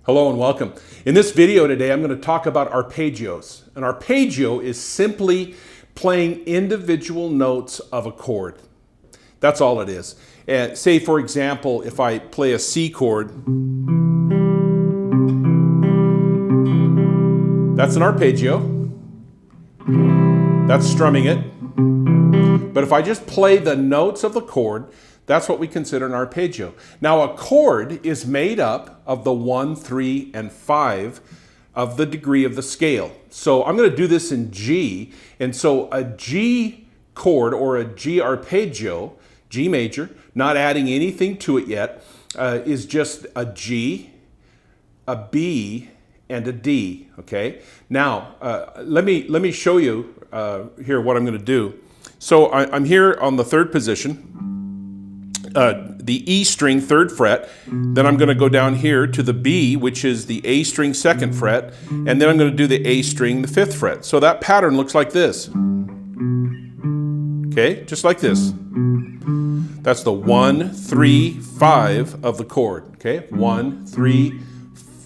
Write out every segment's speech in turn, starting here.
Hello and welcome. In this video today, I'm going to talk about arpeggios. An arpeggio is simply playing individual notes of a chord. That's all it is. And say, for example, if I play a C chord, that's an arpeggio. That's strumming it. But if I just play the notes of the chord, that's what we consider an arpeggio. Now, a chord is made up of the 1, 3, and 5 of the degree of the scale. So I'm going to do this in G. And so a G chord or a G arpeggio, G major, not adding anything to it yet, is just a G, a B, and a D. Okay. Now, let me show you here what I'm going to do. So I'm here on the third position. The E string, 3rd fret, then I'm going to go down here to the B, which is the A string, 2nd fret, and then I'm going to do the A string, the 5th fret. So that pattern looks like this. Okay, just like this. That's the 1, 3, 5 of the chord. Okay, 1, 3,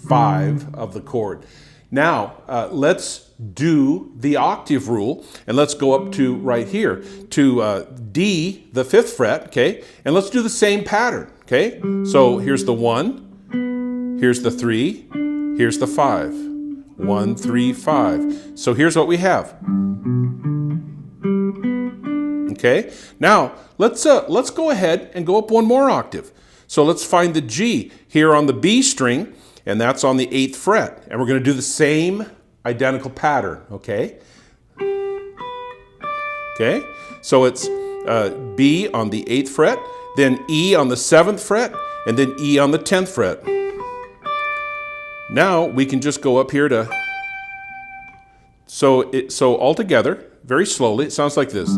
5 of the chord. Now, let's do the octave rule, and let's go up to right here to D, the 5th fret, okay? And let's do the same pattern, okay? So here's the 1, here's the 3, here's the 5. 1, 3, 5. So here's what we have. Okay? Now, let's go ahead and go up one more octave. So let's find the G here on the B string, and that's on the 8th fret. And we're going to do the same identical pattern, okay? Okay, so it's B on the 8th fret, then E on the 7th fret, and then E on the 10th fret. Now we can just go up here to, so all together, very slowly, it sounds like this.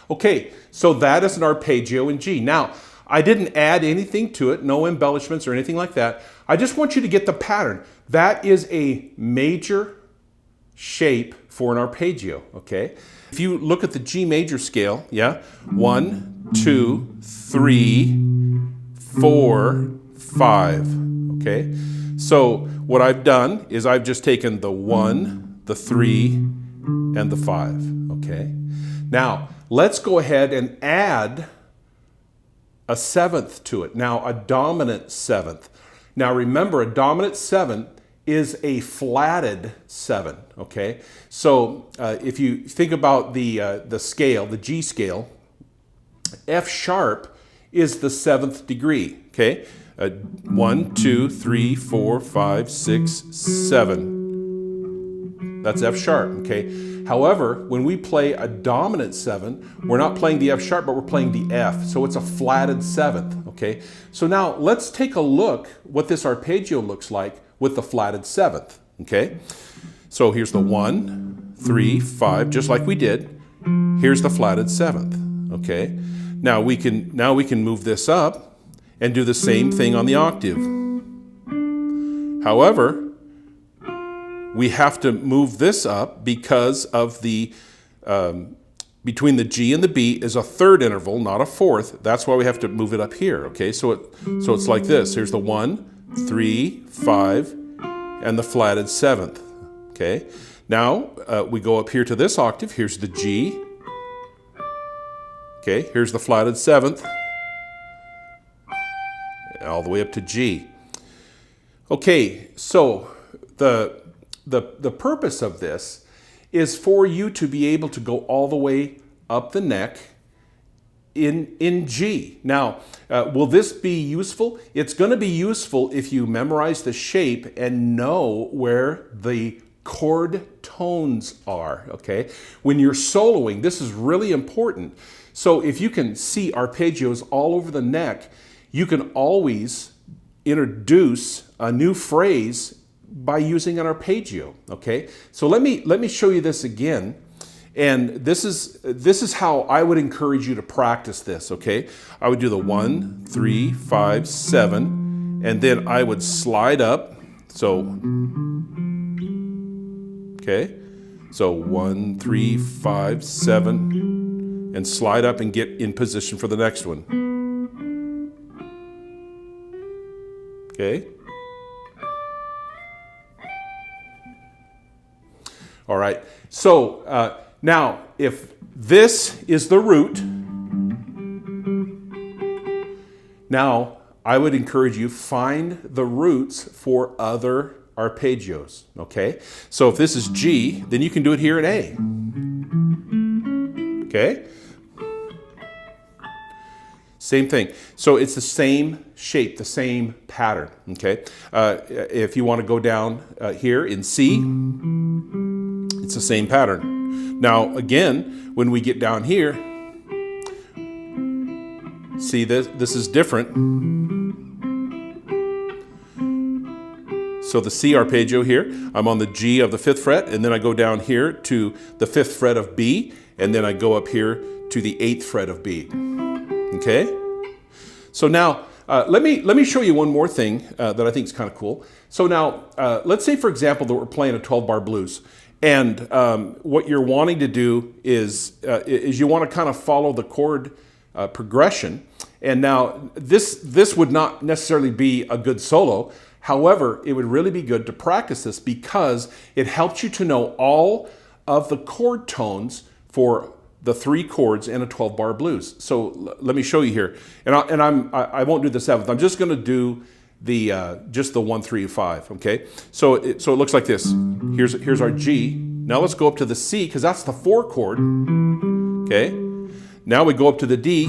Okay, so that is an arpeggio in G. Now, I didn't add anything to it, no embellishments or anything like that. I just want you to get the pattern. That is a major shape for an arpeggio, okay? If you look at the G major scale, yeah, 1, 2, 3, 4, 5, okay? So what I've done is I've just taken the 1, the 3, and the 5, okay? Now, let's go ahead and add a 7th to it. Now, a dominant 7th. Now, remember, a dominant 7th is a flatted 7, okay? So, if you think about the scale, the G scale, F sharp is the 7th degree, okay? 1, 2, 3, 4, 5, 6, 7. That's F sharp, okay? However, when we play a dominant 7, we're not playing the F sharp, but we're playing the F. So it's a flatted 7th, okay? So now let's take a look what this arpeggio looks like with the flatted 7th, okay? So here's the 1, 3, 5, just like we did. Here's the flatted 7th, okay? Now we can move this up and do the same thing on the octave. However, we have to move this up because of the, between the G and the B is a 3rd interval, not a 4th. That's why we have to move it up here, okay? So it's like this. Here's the 1, 3, 5, and the flatted 7th, okay? Now, we go up here to this octave. Here's the G. Okay, here's the flatted 7th. All the way up to G. Okay, so the purpose of this is for you to be able to go all the way up the neck in G. Now, will this be useful? It's going to be useful if you memorize the shape and know where the chord tones are, okay? When you're soloing, this is really important. So if you can see arpeggios all over the neck, you can always introduce a new phrase by using an arpeggio, okay? So let me show you this again. And this is how I would encourage you to practice this, okay? I would do the 1, 3, 5, 7, and then I would slide up. So, okay? So 1, 3, 5, 7, and slide up and get in position for the next one. Okay? All right, so now if this is the root, now I would encourage you find the roots for other arpeggios, okay? So if this is G, then you can do it here at A, okay? Same thing. So it's the same shape, the same pattern, okay? If you want to go down here in C, it's the same pattern. Now, again, when we get down here, see this is different. So the C arpeggio here, I'm on the G of the 5th fret, and then I go down here to the 5th fret of B, and then I go up here to the 8th fret of B. Okay? So now, let me show you one more thing that I think is kind of cool. So now, let's say, for example, that we're playing a 12-bar blues. And what you're wanting to do is you want to kind of follow the chord progression. And now this would not necessarily be a good solo. However, it would really be good to practice this because it helps you to know all of the chord tones for the 3 chords in a 12-bar blues. So let me show you here. And I won't do the 7th. I'm just going to do the just the 1, 3, 5. Okay. So it looks like this. Here's our G. Now let's go up to the C because that's the 4 chord. Okay. Now we go up to the D.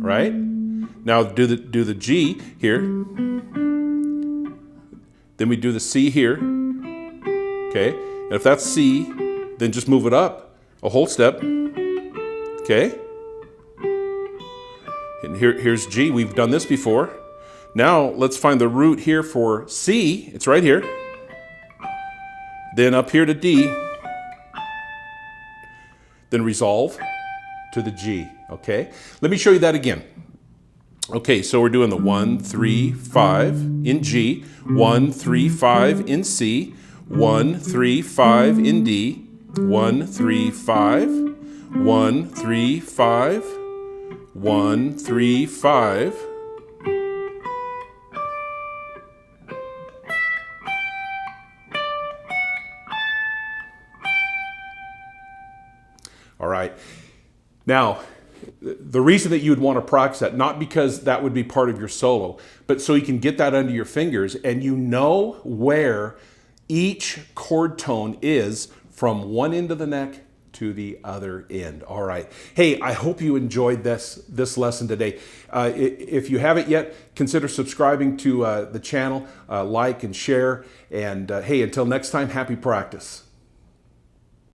Right. Now do the G here. Then we do the C here. Okay. And if that's C, then just move it up a whole step. Okay. And here's G. We've done this before. Now let's find the root here for C. It's right here. Then up here to D. Then resolve to the G. Okay. Let me show you that again. Okay, so we're doing the 1, 3, 5 in G, 1, 3, 5 in C, 1, 3, 5 in D, 1, 3, 5, 1, 3, 5, 1, 3, 5. All right. Now, the reason that you would want to practice that, not because that would be part of your solo, but so you can get that under your fingers and you know where each chord tone is from one end of the neck to the other end. All right. Hey, I hope you enjoyed this lesson today. If you haven't yet, consider subscribing to the channel, like and share. And hey, until next time, happy practice.